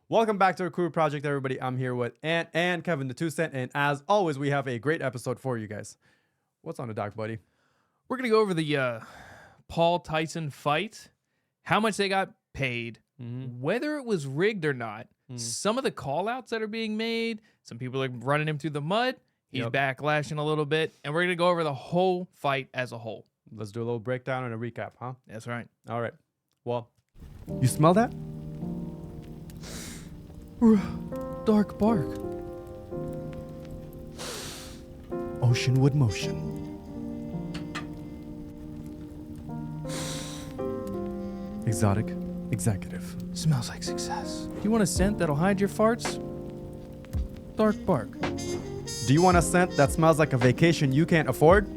Welcome back to the Crude Project, everybody. I'm here with Ant and Kevin the 2 Cent, and as always, we have a great episode for you guys. What's on the dock, buddy? We're going to go over the Paul Tyson fight, how much they got paid, whether it was rigged or not, some of the call-outs that are being made. Some people are running him through the mud. He's backlashing a little bit, and we're going to go over the whole fight as a whole. Let's do a little breakdown and a recap, huh? That's right. All right. Well, you smell that? Dark bark. Oceanwood motion. Exotic executive. Smells like success. You want a scent that'll hide your farts? Dark bark. Do you want a scent that smells like a vacation you can't afford?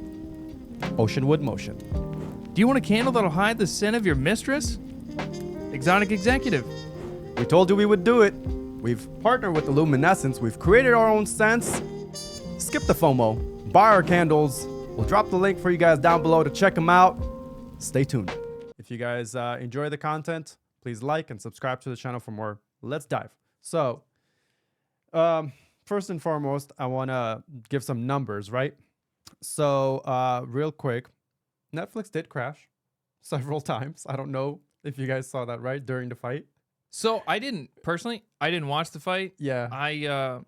Oceanwood motion. Do you want a candle that'll hide the scent of your mistress? Exotic executive. We told you we would do it. We've partnered with Luminescence. We've created our own scents. Skip the FOMO. Buy our candles. We'll drop the link for you guys down below to check them out. Stay tuned. If you guys enjoy the content, please like and subscribe to the channel for more. Let's dive. So, first and foremost, I want to give some numbers, right? So, real quick, Netflix did crash several times. I don't know if you guys saw that, right, during the fight. So I didn't watch the fight. Yeah. I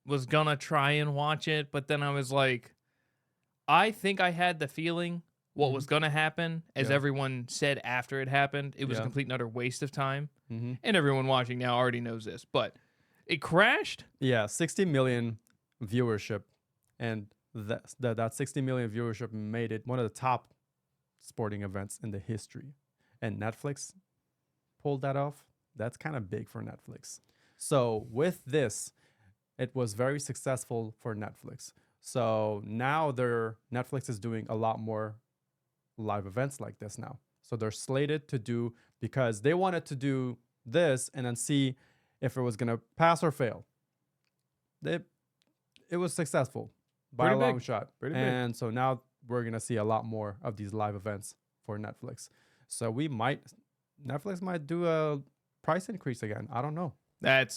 was gonna try and watch it, but then I was like, I think I had the feeling what was gonna happen, as everyone said after it happened. It was a complete and utter waste of time. And everyone watching now already knows this, but it crashed. Yeah, 60 million viewership, and that 60 million viewership made it one of the top sporting events in the history. And Netflix pulled that off. That's kind of big for Netflix. So with this, it was very successful for Netflix. So now Netflix is doing a lot more live events like this now. So they're slated to do, because they wanted to do this and then see if it was going to pass or fail. It was successful by a long shot. Pretty big. And so now we're going to see a lot more of these live events for Netflix. So Netflix might do a price increase again. I don't know. That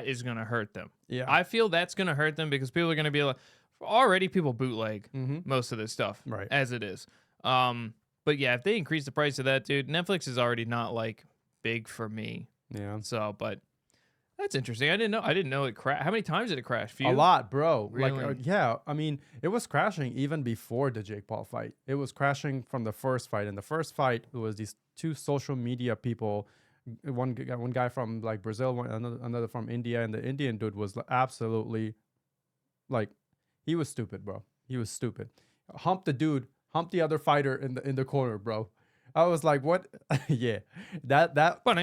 is gonna hurt them. Yeah. I feel that's gonna hurt them because people are gonna be like, already people bootleg most of this stuff, Right. as it is. But yeah, if they increase the price of that, dude, Netflix is already not like big for me. Yeah. So, but that's interesting. I didn't know it crashed. How many times did it crash? Few? A lot, bro. Really? Like, yeah. I mean, it was crashing even before the Jake Paul fight. It was crashing from the first fight. And the first fight, it was these two social media people. One guy from like Brazil, another from India, and the Indian dude was absolutely like, he was stupid, bro. He was stupid. Humped the other fighter in the corner, bro. I was like, what? Yeah, that. What the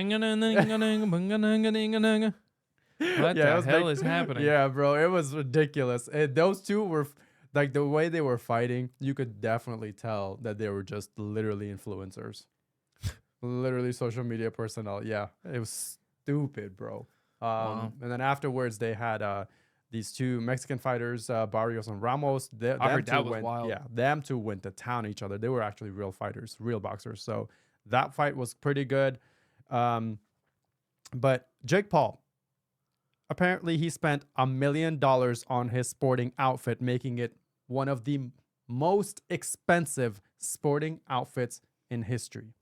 hell is happening? Yeah, bro, it was ridiculous. And those two were like, the way they were fighting, you could definitely tell that they were just literally influencers. Literally social media personnel. Yeah, it was stupid, bro. Wow. And then afterwards, they had these two Mexican fighters, Barrios and Ramos. I heard that was wild. Yeah, them two went to town each other. They were actually real fighters, real boxers. So that fight was pretty good. But Jake Paul, apparently he spent $1 million on his sporting outfit, making it one of the most expensive sporting outfits in history.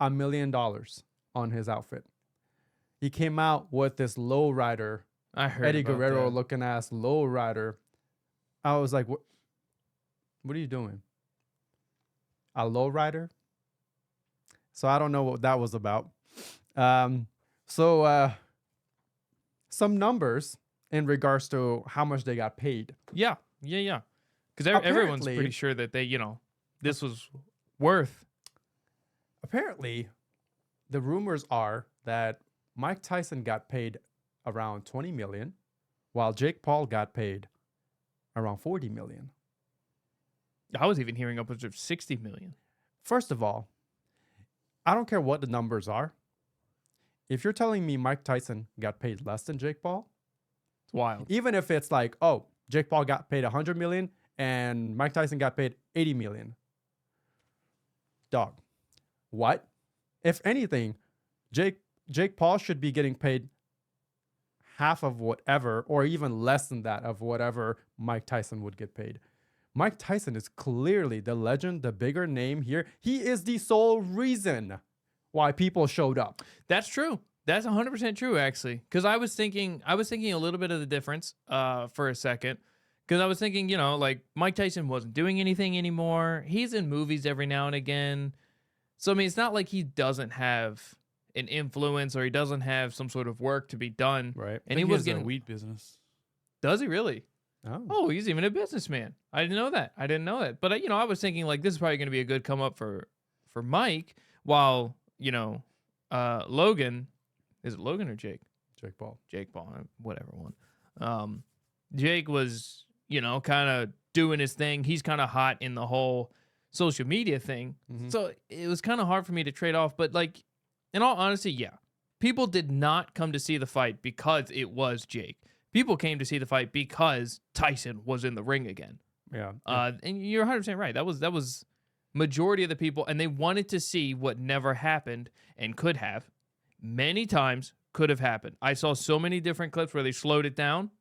$1 million on his outfit. He came out with this lowrider, I heard Eddie about Guerrero that. looking ass lowrider. I was like, what are you doing? A lowrider? So I don't know what that was about. Some numbers in regards to how much they got paid. Yeah. Because everyone's Apparently- pretty sure that they, this was worth. Apparently, the rumors are that Mike Tyson got paid around 20 million, while Jake Paul got paid around 40 million. I was even hearing upwards of 60 million. First of all, I don't care what the numbers are. If you're telling me Mike Tyson got paid less than Jake Paul, It's wild. even if it's like, oh, Jake Paul got paid 100 million and Mike Tyson got paid 80 million. Dog. What? If anything, Jake Paul should be getting paid half of whatever, or even less than that of whatever Mike Tyson would get paid. Mike Tyson is clearly the legend, the bigger name here. He is the sole reason why people showed up. That's true. That's 100% true, actually. Because I was thinking a little bit of the difference for a second. Because I was thinking, like Mike Tyson wasn't doing anything anymore. He's in movies every now and again. So, I mean, it's not like he doesn't have an influence or he doesn't have some sort of work to be done. Right. And he was getting a wheat business. Does he really? Oh, He's even a businessman. I didn't know that. But I was thinking like this is probably going to be a good come up for Mike, while Logan, is it Logan or Jake? Jake Paul. Jake Paul, whatever one. Jake was kind of doing his thing. He's kind of hot in the whole social media thing, so it was kind of hard for me to trade off. But like, in all honesty, yeah, people did not come to see the fight because it was Jake. People came to see the fight because Tyson was in the ring again. Yeah. And you're 100% right. That was majority of the people, and they wanted to see what never happened and could have. Many times could have happened. I saw so many different clips where they slowed it down.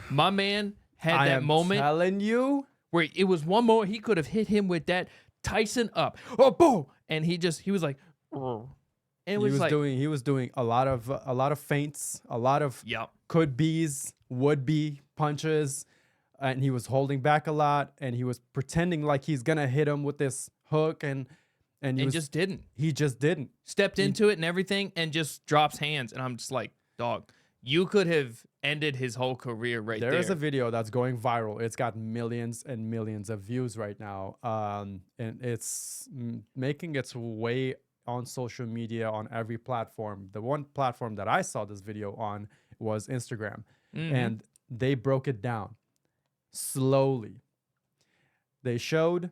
My man had that moment. I'm telling you. Where it was one moment he could have hit him with that Tyson up. Oh, boom. And he was like, oh. And it was like, he was doing a lot of feints, a lot of yep. could be's, would be punches, and he was holding back a lot, and he was pretending like he's gonna hit him with this hook, and just didn't. He just didn't. Stepped into it and everything, and just drops hands, and I'm just like, dog, you could have ended his whole career right there. There is a video that's going viral. It's got millions and millions of views right now, and it's making its way on social media on every platform. The one platform that I saw this video on was Instagram, and they broke it down slowly. They showed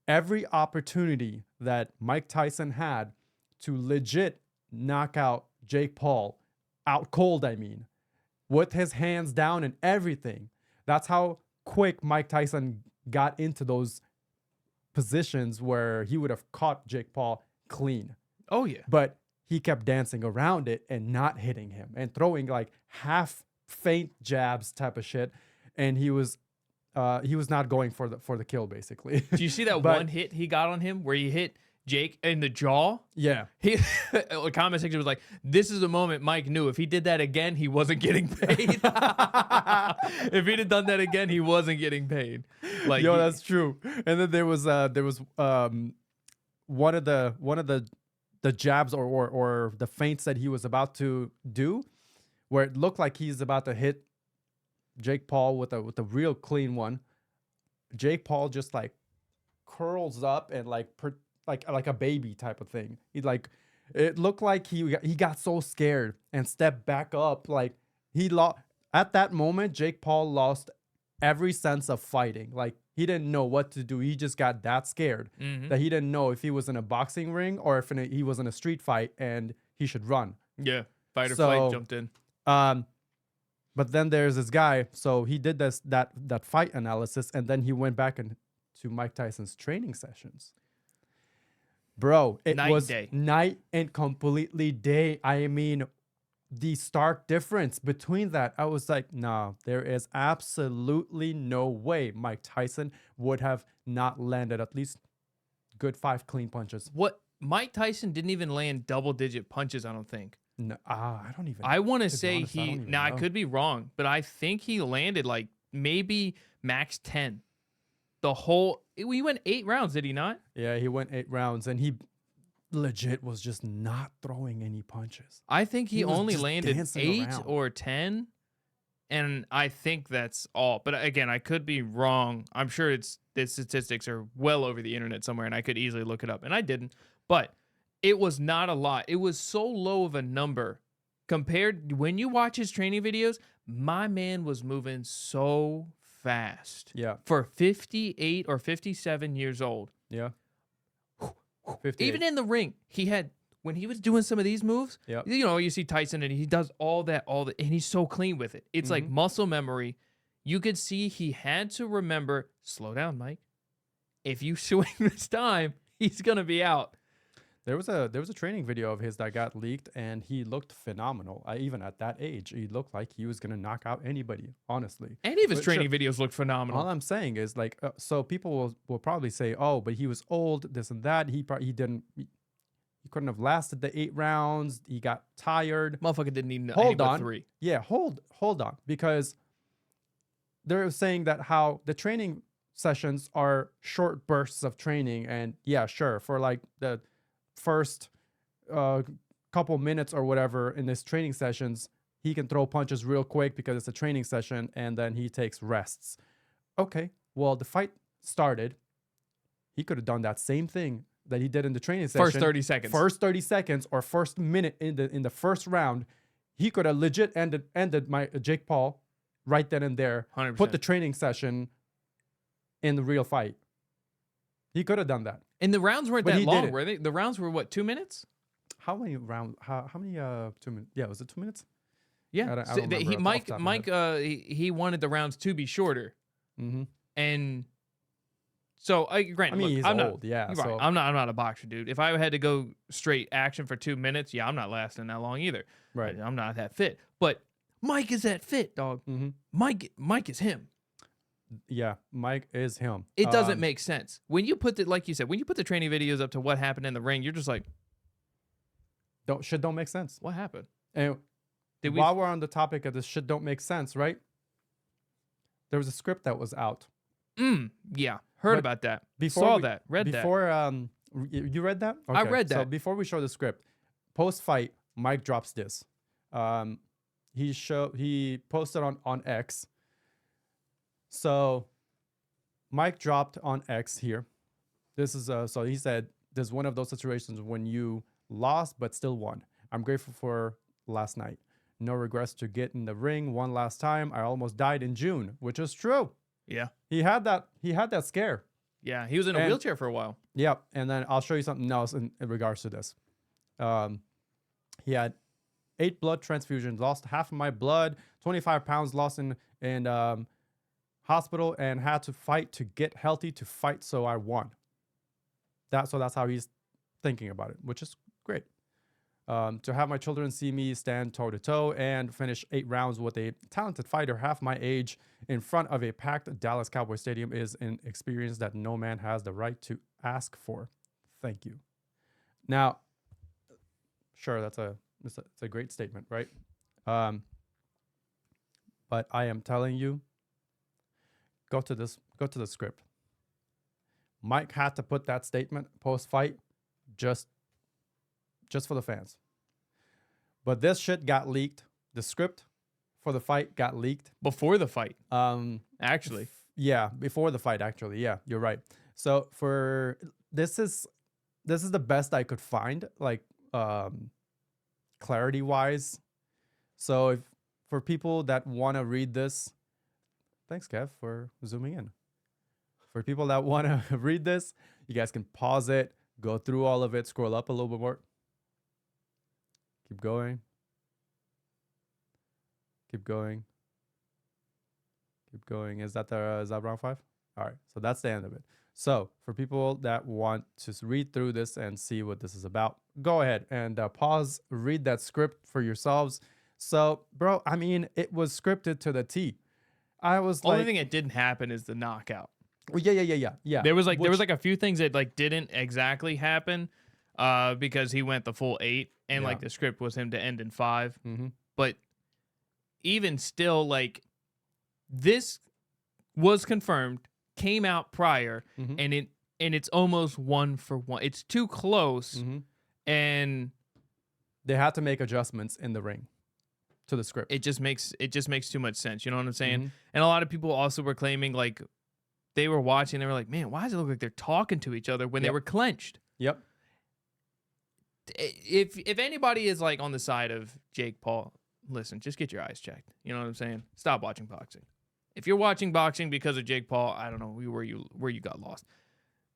every opportunity that Mike Tyson had to legit knock out Jake Paul out cold, with his hands down and everything. That's how quick Mike Tyson got into those positions where he would have caught Jake Paul clean. Oh, yeah. But he kept dancing around it and not hitting him and throwing like half feint jabs type of shit. And he was not going for the kill, basically. Do you see that one hit he got on him where he hit Jake in the jaw? Yeah. The comment section was like, this is the moment Mike knew if he did that again, he wasn't getting paid. If he'd have done that again, he wasn't getting paid. Like, that's true. And then there was one of the jabs or the feints that he was about to do, where it looked like he's about to hit Jake Paul with a real clean one. Jake Paul just like curls up and like a baby type of thing. It looked like he got so scared and stepped back up. Like at that moment, Jake Paul lost every sense of fighting. Like he didn't know what to do. He just got that scared that he didn't know if he was in a boxing ring or if he was in a street fight and he should run. Yeah, fight or flight jumped in. But then there's this guy. So he did that fight analysis, and then he went back to Mike Tyson's training sessions. Bro, it was night and completely day. I mean, the stark difference between that, I was like, nah, there is absolutely no way Mike Tyson would have not landed at least good 5 clean punches. What? Mike Tyson didn't even land double-digit punches, I don't think. No, I don't even. I want to say I could be wrong, but I think he landed like maybe max 10. We went 8 rounds, did he not? Yeah, he went 8 rounds, and he legit was just not throwing any punches. I think he only landed 8 around. or 10, and I think that's all. But again, I could be wrong. I'm sure the statistics are well over the internet somewhere, and I could easily look it up, and I didn't. But it was not a lot. It was so low of a number compared when you watch his training videos. My man was moving so fast. Yeah. For 58 or 57 years old. Yeah. 58. Even in the ring, when he was doing some of these moves, you see Tyson and he does all that, and he's so clean with it. It's like muscle memory. You could see he had to remember, slow down, Mike. If you swing this time, he's going to be out. There was a training video of his that got leaked, and he looked phenomenal. Even at that age, he looked like he was gonna knock out anybody. Honestly, Any of his But training sure, videos look phenomenal. all I'm saying is like, so people will probably say, oh, but he was old, this and that. He couldn't have lasted the 8 rounds. He got tired. Motherfucker didn't need any Hold but on. 3. Yeah, hold on, because they're saying that how the training sessions are short bursts of training, and yeah, sure, for like the first couple minutes or whatever in his training sessions, he can throw punches real quick because it's a training session, and then he takes rests. Okay, well, the fight started. He could have done that same thing that he did in the training session. First 30 seconds. First 30 seconds or first minute in the first round, he could have legit ended my Jake Paul right then and there. 100%. Put the training session in the real fight. He could have done that. And the rounds weren't But that he long, didn't. were they? The rounds were what, 2 minutes? How many rounds? How many 2 minutes? Yeah, was it 2 minutes? Yeah. I don't So remember he, off the Mike, top of my Mike, he wanted the rounds to be shorter, Mm-hmm. and so granted, I mean, look, he's I'm old, not, yeah. right, So I'm not a boxer, dude. If I had to go straight action for 2 minutes, yeah, I'm not lasting that long either. right. I'm not that fit. But Mike is that fit, dog. Mm-hmm. Mike is him. Yeah, Mike is him. It doesn't make sense when you put the, like you said, when you put the training videos up to what happened in the ring. You're just like, don't make sense. what happened? And Did we? while we're on the topic of this shit don't make sense, right? There was a script that was out. Yeah, heard But about that. before Saw we- that. Read that. Before you read that? I read So that. before we show the script, post fight, Mike drops this. He posted on X. So Mike dropped on X here. This is so he said there's one of those situations when you lost but still won. I'm grateful for last night. No regrets to get in the ring one last time. I almost died in June, which is true. Yeah. He had that scare. Yeah. He was in a And- wheelchair for a while. Yep. And then I'll show you something else in regards to this. He had 8 blood transfusions, lost half of my blood, 25 pounds lost in hospital, and had to fight to get healthy to fight. So I won. That's how he's thinking about it, which is great. To have my children see me stand toe to toe and finish 8 rounds with a talented fighter half my age in front of a packed Dallas Cowboy Stadium is an experience that no man has the right to ask for. Thank you. Now, sure, it's a great statement, right? But I am telling you, go to the script. Mike had to put that statement post fight just for the fans. But this shit got leaked. The script for the fight got leaked. Before the fight, actually. Yeah, before the fight, actually. Yeah, you're right. So for this is the best I could find, like clarity wise. So if for people that want to read this, thanks, Kev, for zooming in. For people that want to read this, you guys can pause it, go through all of it, scroll up a little bit more. Keep going. Keep going. Keep going. Is that round 5? All right. So that's the end of it. So for people that want to read through this and see what this is about, go ahead and pause, read that script for yourselves. So, bro, I mean, it was scripted to the T. I was Only like, thing that didn't happen is the knockout. well, yeah. There was like a few things that like didn't exactly happen, because he went the full 8, and Yeah. like the script was him to end in 5. Mm-hmm. But even still, like, this was confirmed, came out prior, Mm-hmm. and it's almost 1-for-1. It's too close, Mm-hmm. and They had to make adjustments in the ring to the script. it just makes too much sense. You know what I'm saying? Mhm. And a lot of people also were claiming, like, they were watching, they were like, man, why does it look like they're talking to each other when they Yep. were clenched? Yep. If anybody is like on the side of Jake Paul, listen, just get your eyes checked. You know what I'm saying? Stop watching boxing. If you're watching boxing because of Jake Paul, I don't know where you got lost.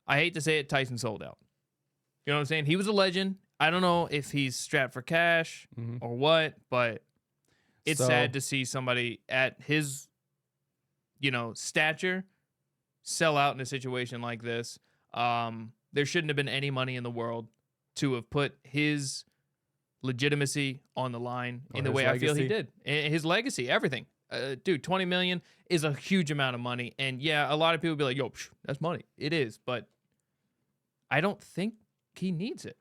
I hate to say it, Tyson sold out. You know what I'm saying? He was a legend. I don't know if he's strapped for cash Mhm. or what, but it's So- sad to see somebody at his, stature sell out in a situation like this. There shouldn't have been any money in the world to have put his legitimacy on the line in the his way I feel he legacy. did. His legacy, everything. Dude, 20 million is a huge amount of money. And yeah, a lot of people be like, yo, that's money. It is. But I don't think he needs it.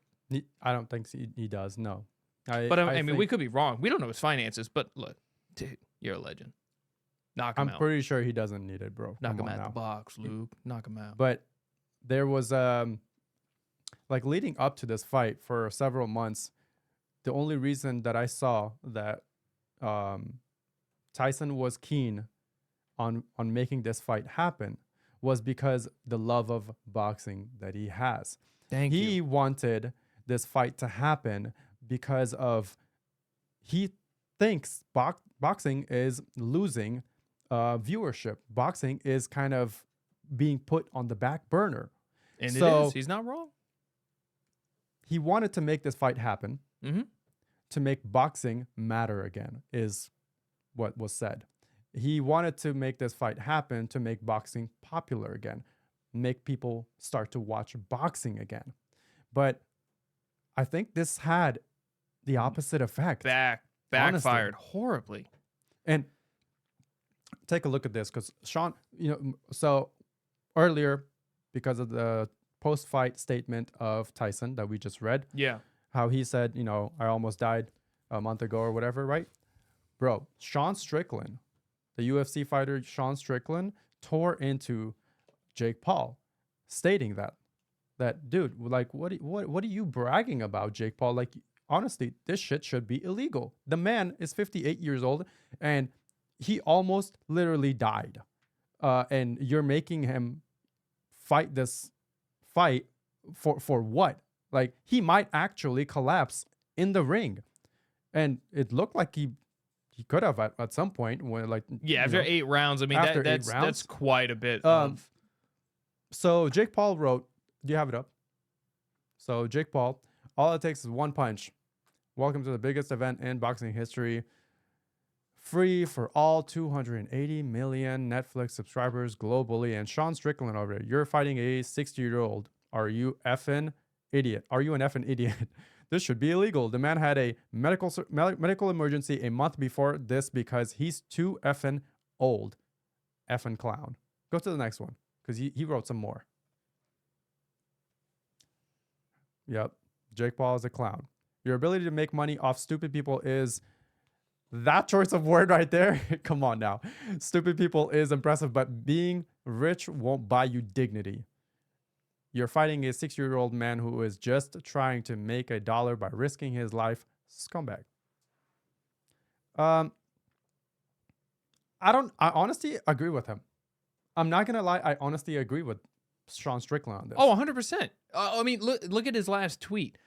I don't think he does. No. But I mean, think, we could be wrong. We don't know his finances. But look, dude, you're a legend. Knock him I'm out. pretty sure he doesn't need it, bro. Knock Come him on out now. the box, Luke. Knock him out. But there was like leading up to this fight for several months, the only reason that I saw that Tyson was keen on making this fight happen was because the love of boxing that he has. Thank you. He wanted this fight to happen because of he thinks boxing is losing viewership. Boxing is kind of being put on the back burner. And So- it is. He's not wrong. He wanted to make this fight happen Mm-hmm. to make boxing matter again, is what was said. He wanted to make this fight happen to make boxing popular again, make people start to watch boxing again. But I think this had the opposite effect. Backfired horribly. And take a look at this, because Sean, so earlier, because of the post-fight statement of Tyson that we just read, Yeah. how he said, I almost died a month ago or whatever, right? Bro, Sean Strickland, the UFC fighter Sean Strickland, tore into Jake Paul, stating that dude, like, what are you bragging about, Jake Paul? Like, honestly, this shit should be illegal. The man is 58 years old and he almost literally died. And you're making him fight this fight for what? Like, he might actually collapse in the ring. And it looked like he could have at some point when, like, Yeah, after 8 rounds, I mean, after 8 that's rounds? quite a bit Um, of. So Jake Paul wrote, do you have it up? So Jake Paul, all it takes is one punch. Welcome to the biggest event in boxing history. Free for all 280 million Netflix subscribers globally. And Sean Strickland over there, you're fighting a 60-year-old. Are you effing idiot? Are you an effing idiot? This should be illegal. The man had a medical emergency a month before this because he's too effing old. Effing clown. Go to the next one, because he wrote some more. Yep. Jake Paul is a clown. Your ability to make money off stupid people is that choice of word right there. Come on now. Stupid people is impressive, but being rich won't buy you dignity. You're fighting a 60-year-old man who is just trying to make $1 by risking his life. Scumbag. I honestly agree with him. I'm not going to lie. I honestly agree with Sean Strickland on this. Oh, 100%. I mean, look at his last tweet.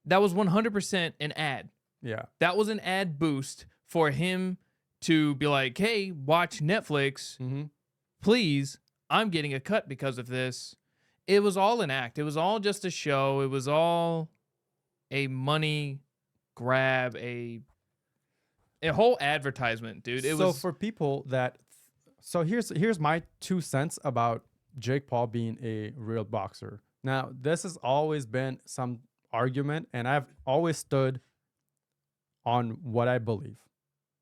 That was 100% an ad. Yeah. That was an ad boost for him to be like, hey, watch Netflix. Mm-hmm. Please, I'm getting a cut because of this. It was all an act. It was all just a show. It was all a money grab, a whole advertisement, dude. For people that, so here's my 2 cents about Jake Paul being a real boxer. Now, this has always been some argument, and I've always stood on what I believe.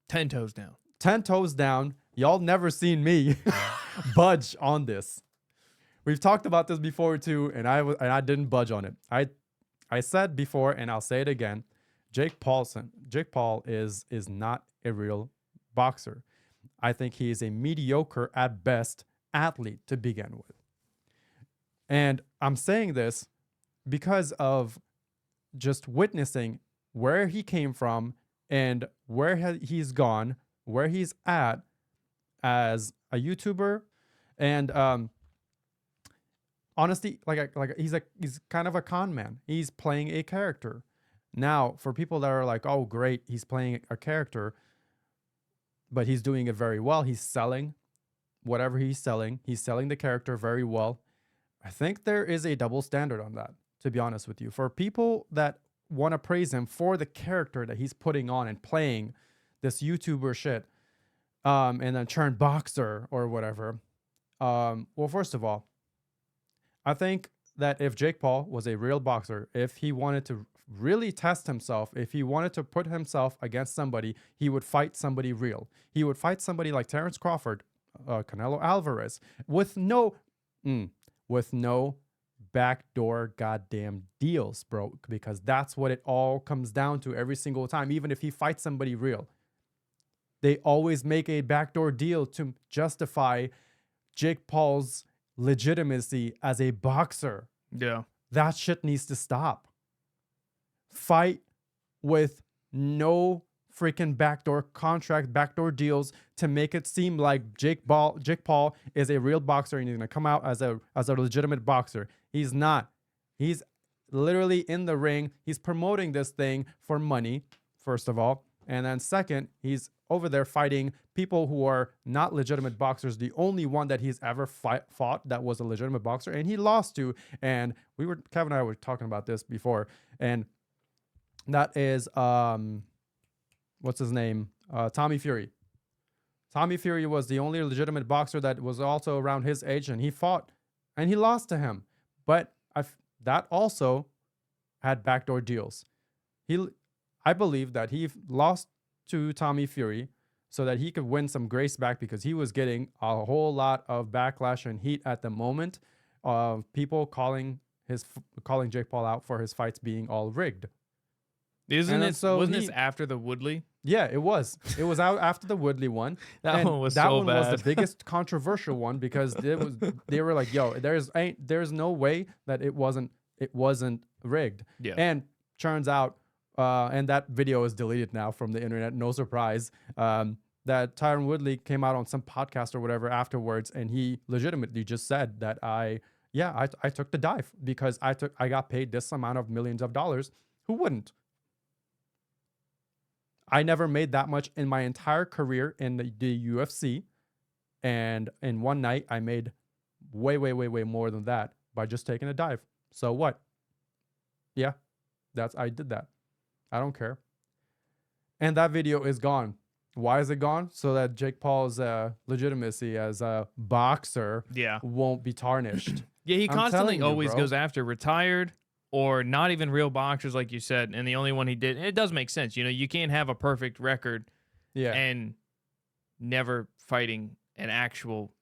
10 toes down. 10 toes down. Y'all never seen me budge on this. We've talked about this before too, and I didn't budge on it. I said before, and I'll say it again. Jake Paul is not a real boxer. I think he is a mediocre at best athlete to begin with. And I'm saying this because of just witnessing where he came from and where he's gone, where he's at as a YouTuber, and honestly, he's kind of a con man. He's playing a character. Now, for people that are like, oh, great, he's playing a character, but he's doing it very well. He's selling whatever he's selling. He's selling the character very well. I think there is a double standard on that, to be honest with you. For people that want to praise him for the character that he's putting on and playing this YouTuber shit, and then turn boxer or whatever. Well, first of all, I think that if Jake Paul was a real boxer, if he wanted to really test himself, if he wanted to put himself against somebody, he would fight somebody real. He would fight somebody like Terrence Crawford, Canelo Alvarez, with no backdoor goddamn deals, bro, because that's what it all comes down to every single time. Even if he fights somebody real, they always make a backdoor deal to justify Jake Paul's legitimacy as a boxer. Yeah. That shit needs to stop. Fight with no freaking backdoor contract, backdoor deals to make it seem like Jake Paul is a real boxer and he's gonna come out as a legitimate boxer. He's not. He's literally in the ring. He's promoting this thing for money, first of all. And then second, he's over there fighting people who are not legitimate boxers. The only one that he's ever fought that was a legitimate boxer, and he lost to. And Kevin and I were talking about this before, and that is what's his name? Tommy Fury. Tommy Fury was the only legitimate boxer that was also around his age, and he fought, and he lost to him. But that also had backdoor deals. I believe that he lost to Tommy Fury so that he could win some grace back, because he was getting a whole lot of backlash and heat at the moment of people calling Jake Paul out for his fights being all rigged. Wasn't this after the Woodley? Yeah, it was. It was out after the Woodley one. That one was that so one bad. was the biggest controversial one, because they were like, "Yo, there's no way that it wasn't rigged." Yeah. And turns out, and that video is deleted now from the internet. No surprise. That Tyron Woodley came out on some podcast or whatever afterwards, and he legitimately just said that I took the dive because I got paid this amount of millions of dollars. Who wouldn't? I never made that much in my entire career in the UFC. And in one night, I made way, way, way, way more than that by just taking a dive. So what? Yeah, I did that. I don't care. And that video is gone. Why is it gone? So that Jake Paul's legitimacy as a boxer won't be tarnished. Yeah, he constantly always bro. goes after retired or not even real boxers, like you said. And the only one he did, and it does make sense. You know, you can't have a perfect record and never fighting an actual,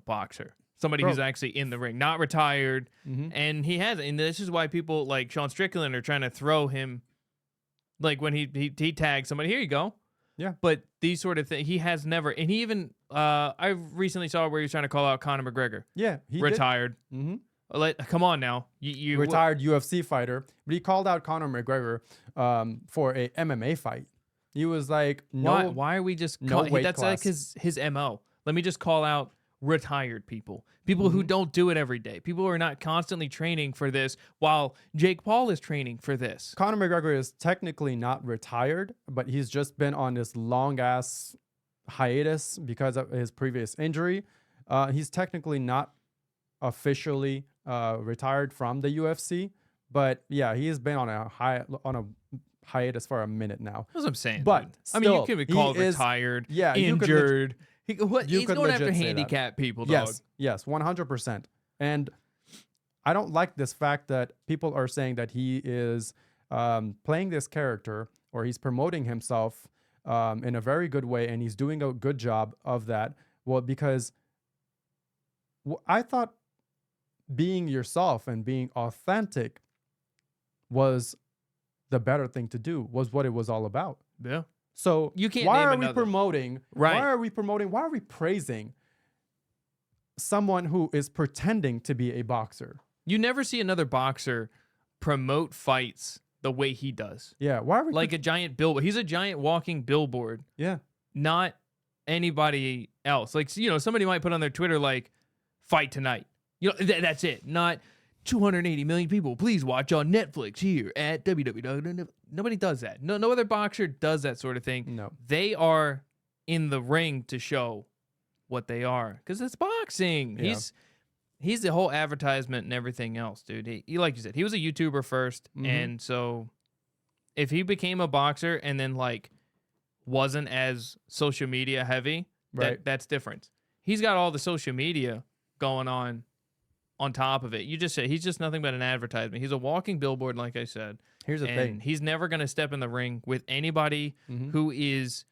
boxer. Somebody who's actually in the ring, not retired. Mm-hmm. And he has, and this is why people like Sean Strickland are trying to throw him, like when he tags somebody, here you go. Yeah. But these sort of things, he has never, and he even, I recently saw where he was trying to call out Conor McGregor. Yeah. He retired. Mm-hmm. Come on now. You retired UFC fighter. But he called out Conor McGregor for a MMA fight. He was like, no. Why are we just, that's like his MO. Let me just call out retired people who don't do it every day, people who are not constantly training for this, while Jake Paul is training for this. Conor McGregor is technically not retired, but he's just been on this long ass hiatus because of his previous injury. He's technically not officially retired from the UFC, but yeah, he has been on a hiatus for a minute now. That's what I'm saying. But still, I mean, you could be called retired, injured. He's going after handicapped people, dog. Yes, 100%. And I don't like this fact that people are saying that he is playing this character, or he's promoting himself in a very good way, and he's doing a good job of that. Well, because I thought being yourself and being authentic was the better thing to do, was what it was all about. Yeah. So you can't. Why are we promoting? Right. Why are we promoting? Why are we praising someone who is pretending to be a boxer? You never see another boxer promote fights the way he does. Yeah. Why are we like a giant billboard? He's a giant walking billboard. Yeah. Not anybody else. Like, somebody might put on their Twitter like, "Fight tonight." That's it. Not 280 million people. Please watch on Netflix here at www. Nobody does that. No other boxer does that sort of thing. No. They are in the ring to show what they are, because it's boxing. Yeah. He's the whole advertisement and everything else, dude. He like you said, he was a YouTuber first, and so if he became a boxer and then like wasn't as social media heavy, right, that's different. He's got all the social media going on on top of it. You just said he's just nothing but an advertisement. He's a walking billboard, like I said. Here's the thing. He's never going to step in the ring with anybody who is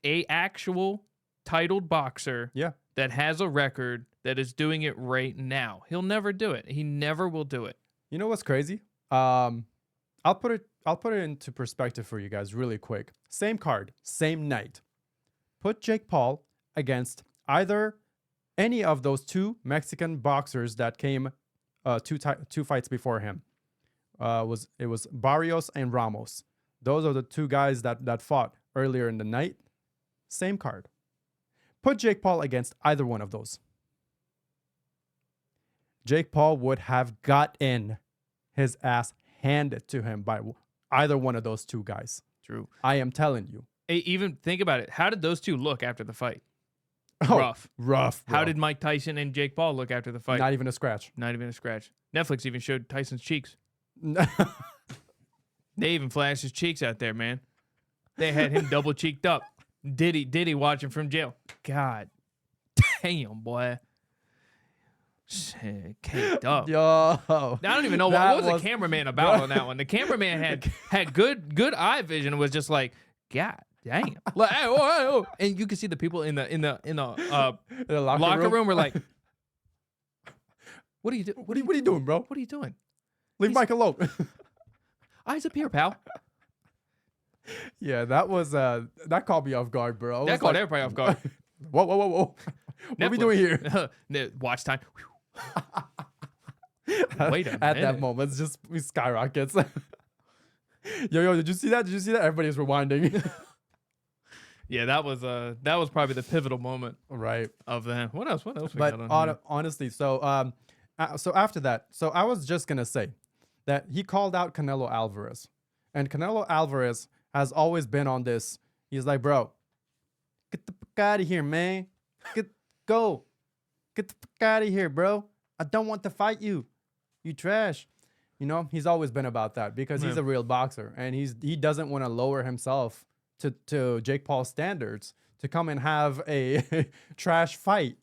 a actual titled boxer that has a record that is doing it right now. He'll never do it. He never will do it. You know what's crazy? I'll put it into perspective for you guys really quick. Same card, same night. Put Jake Paul against either any of those two Mexican boxers that came two fights before him. It was Barrios and Ramos. Those are the two guys that fought earlier in the night. Same card. Put Jake Paul against either one of those. Jake Paul would have gotten his ass handed to him by either one of those two guys. True. I am telling you. Hey, even think about it. How did those two look after the fight? Oh, Rough. Rough. Bro. How did Mike Tyson and Jake Paul look after the fight? Not even a scratch. Not even a scratch. Netflix even showed Tyson's cheeks. They even flashed his cheeks out there, man. They had him double cheeked up. Diddy watching from jail. God damn, boy. Shit, caked up. Yo. I don't even know what was the cameraman about on that one. The cameraman had good eye vision and was just like, God damn. Like, hey, whoa, whoa. And you can see the people in the locker room were like, what are you doing? What are you doing, bro? What are you doing? Leave Mike alone. Eyes up here, pal. Yeah, that was that caught me off guard, bro. That caught everybody off guard. Whoa. What are we doing here? Watch time. Wait a minute. At that moment, it's just we skyrockets. Yo, did you see that? Everybody's rewinding. Yeah, that was probably the pivotal moment, right, of them. What else? But honestly, so after that, so I was just gonna say that he called out Canelo Alvarez, and Canelo Alvarez has always been on this. He's like, bro, get the fuck out of here, man. Go. Get the fuck out of here, bro. I don't want to fight you. You trash. You know, he's always been about that because he's a real boxer, and he doesn't want to lower himself to Jake Paul's standards to come and have a trash fight.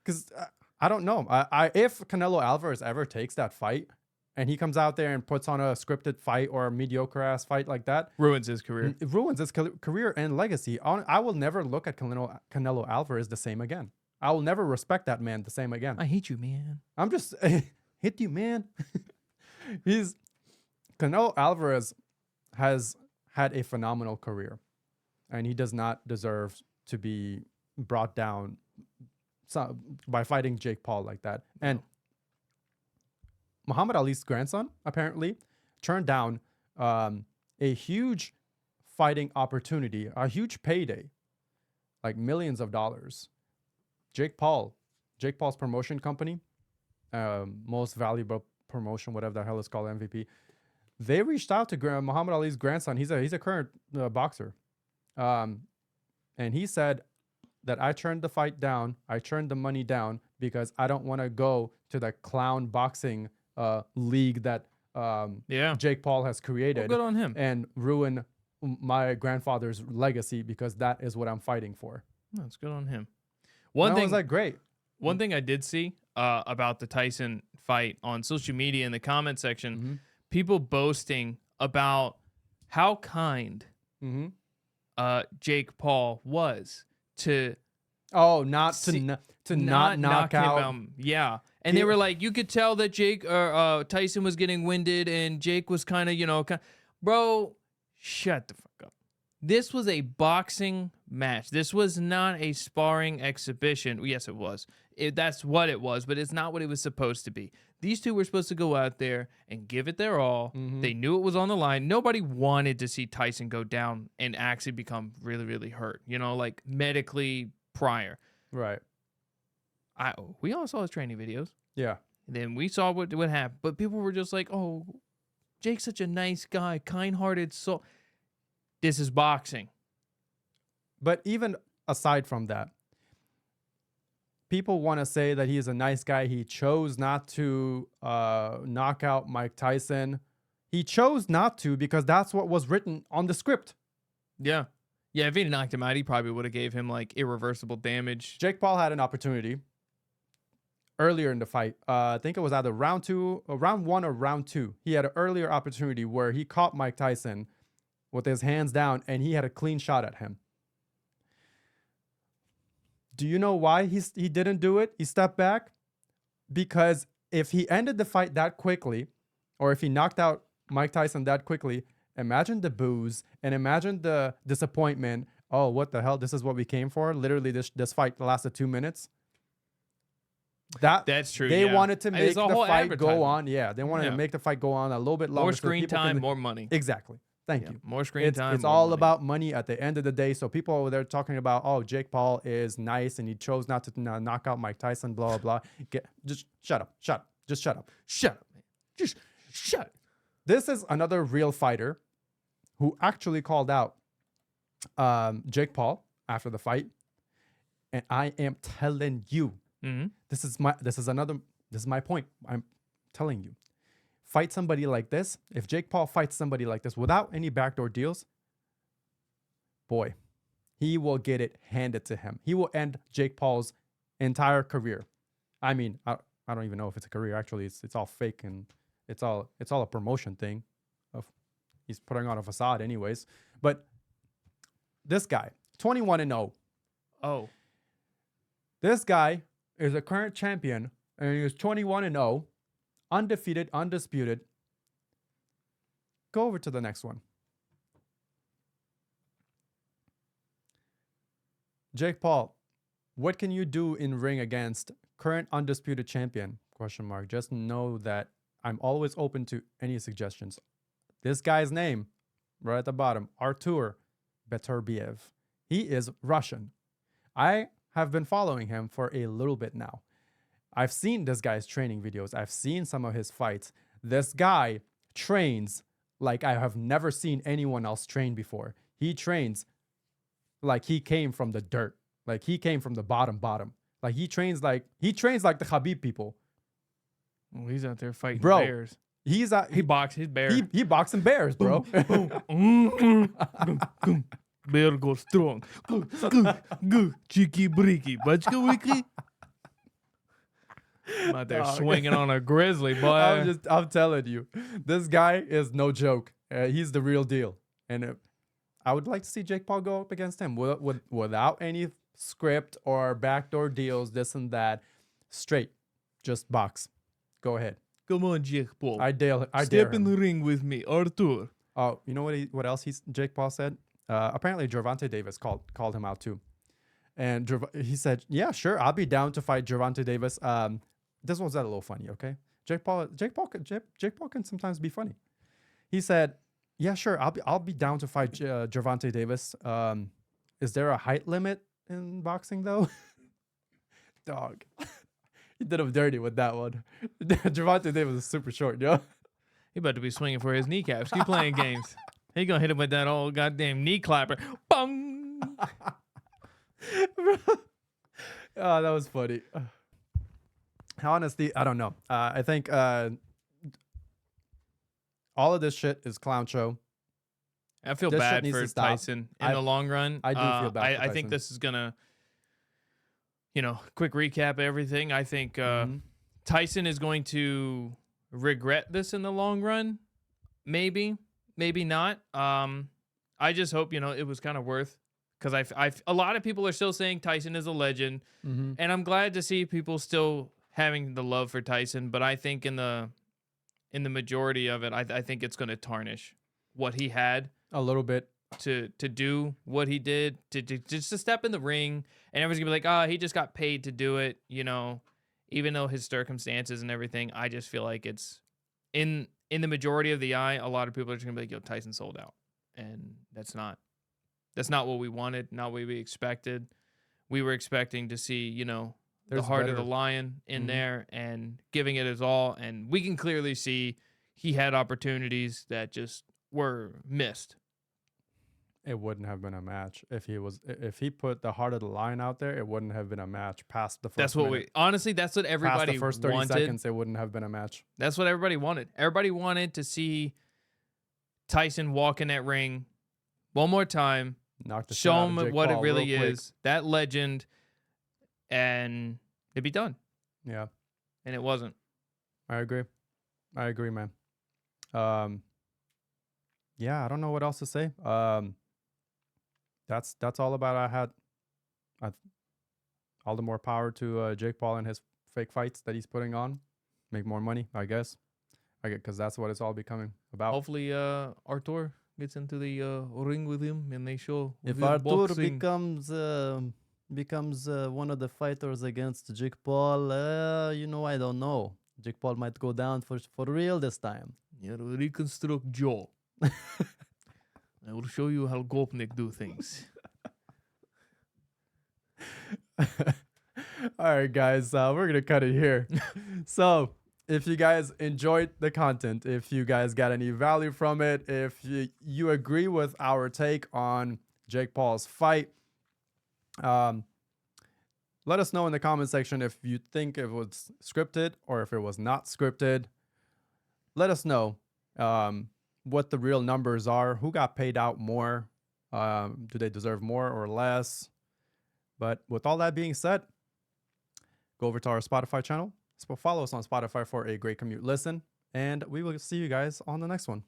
Because I don't know. If Canelo Alvarez ever takes that fight and he comes out there and puts on a scripted fight or a mediocre ass fight like that, ruins his career. It ruins his career and legacy. I will never look at Canelo Alvarez the same again. I will never respect that man the same again. I hate you, man. I'm just hit you, man. Canelo Alvarez has had a phenomenal career, and he does not deserve to be brought down by fighting Jake Paul like that. And Muhammad Ali's grandson apparently turned down a huge fighting opportunity, a huge payday, like millions of dollars. Jake Paul's promotion company, most valuable promotion, whatever the hell is called, MVP. They reached out to Muhammad Ali's grandson. He's a current boxer, and he said that I turned the fight down. I turned the money down because I don't want to go to the clown boxing league that Jake Paul has created. Well, good on him. And ruin my grandfather's legacy because that is what I'm fighting for. That's good on him. One thing was like great. One thing I did see about the Tyson fight on social media in the comment section, people boasting about how kind Jake Paul was to not knock out. Yeah. And they were like, you could tell that Tyson was getting winded and Jake was kind of, bro, shut the fuck up. This was a boxing match. This was not a sparring exhibition. Yes, it was. That's what it was, but it's not what it was supposed to be. These two were supposed to go out there and give it their all. They knew it was on the line. Nobody wanted to see Tyson go down and actually become really, really hurt, like medically prior. Right. We all saw his training videos. Yeah. And then we saw what happened. But people were just like, oh, Jake's such a nice guy, kind-hearted soul. This is boxing. But even aside from that, people want to say that he is a nice guy. He chose not to knock out Mike Tyson. He chose not to because that's what was written on the script. Yeah. Yeah, if he knocked him out, he probably would have gave him like irreversible damage. Jake Paul had an opportunity earlier in the fight. I think it was either round 1 or round 2. He had an earlier opportunity where he caught Mike Tyson with his hands down and he had a clean shot at him. Do you know why he didn't do it? He stepped back because if he ended the fight that quickly, or if he knocked out Mike Tyson that quickly, imagine the boos and imagine the disappointment. Oh, what the hell? This is what we came for? Literally, this fight lasted 2 minutes. That's true. They wanted to make It's a the whole fight go advertisement. on. Yeah, they wanted to make the fight go on a little bit longer. More so screen people time, can- more money. Exactly. Thank Yeah, you. more screen time. It's more all money. about money at the end of the day. So people over there talking about, oh, Jake Paul is nice and he chose not to knock out Mike Tyson, blah, blah, blah. Just shut up. Shut up. Just shut up. Shut up, man. Just shut up. This is another real fighter who actually called out Jake Paul after the fight. And I am telling you, this is my point. I'm telling you. Fight somebody like this. If Jake Paul fights somebody like this without any backdoor deals, boy, he will get it handed to him. He will end Jake Paul's entire career. I mean, I don't even know if it's a career. Actually, it's all fake and it's all a promotion thing. He's putting on a facade anyways. But this guy, 21-0. Oh. This guy is a current champion and he is 21-0. Undefeated, undisputed. Go over to the next one. Jake Paul, what can you do in ring against current undisputed champion? ? Just know that I'm always open to any suggestions. This guy's name, right at the bottom, Artur Beterbiev. He is Russian. I have been following him for a little bit now. I've seen this guy's training videos. I've seen some of his fights. This guy trains like I have never seen anyone else train before. He trains like he came from the dirt. Like he came from the bottom. Like he trains like the Khabib people. Well, he's out there fighting Bro, bears. He boxes bears. He boxing bears, bro. Bear go strong. Cheeky breaky. Bachka wiki. I'm out there swinging on a grizzly, boy. I'm telling you, this guy is no joke. He's the real deal. And I would like to see Jake Paul go up against him without any script or backdoor deals, this and that. Straight, just box. Go ahead. Come on, Jake Paul. I dare Step in him. the ring with me, Artur. Oh, you know what else Jake Paul said? Apparently, Gervonta Davis called him out too. And he said, yeah, sure, I'll be down to fight Gervonta Davis. This one's a little funny, okay? Jake Paul can sometimes be funny. He said, yeah, sure, I'll be down to fight Gervonta Davis. Is there a height limit in boxing though? Dog. He did him dirty with that one. Gervonta Davis is super short, yo. He about to be swinging for his kneecaps. Keep playing games. He gonna hit him with that old goddamn knee clapper. Bong! Oh, that was funny. Honestly, I don't know. I think all of this shit is clown show. I feel This shit bad needs for to stop. Tyson in the long run. I do feel bad for I think Tyson. this is gonna, quick recap of everything. I think Tyson is going to regret this in the long run. Maybe not. I just hope it was kind of worth, because a lot of people are still saying Tyson is a legend, and I'm glad to see people still having the love for Tyson. But I think in the majority of it, I think it's going to tarnish what he had A little bit. to do what he did, just to step in the ring, and everyone's gonna be like, he just got paid to do it, even though his circumstances and everything. I just feel like it's in the majority of the eye, a lot of people are just gonna be like, yo, Tyson sold out, and that's not what we wanted, not what we expected. We were expecting to see, the There's heart of better. the lion in there and giving it his all, and we can clearly see he had opportunities that just were missed. It wouldn't have been a match if he put the heart of the lion out there. It wouldn't have been a match past the first. That's what minute. honestly, that's what everybody Past the first 30 wanted. seconds, it wouldn't have been a match. That's what everybody wanted. Everybody wanted to see Tyson walk in that ring one more time, Knock the shit show out of him Jake what Paul it really real quick. is, that legend, and it'd be done. Yeah. and it wasn't. I agree, man. Yeah, I don't know what else to say. That's all about all the more power to Jake Paul and his fake fights that he's putting on. Make more money, I guess. Because that's what it's all becoming about. Hopefully, Artur gets into the ring with him and they show If real Artur boxing. becomes one of the fighters against Jake Paul, I don't know. Jake Paul might go down for real this time. Yeah, reconstruct Joe. I will show you how Gopnik do things. All right, guys, we're gonna cut it here. So, if you guys enjoyed the content, if you guys got any value from it, if you agree with our take on Jake Paul's fight, let us know in the comment section if you think it was scripted or if it was not scripted. Let us know what the real numbers are. Who got paid out more? Do they deserve more or less? But with all that being said, go over to our Spotify channel. Follow us on Spotify for a great commute listen. And we will see you guys on the next one.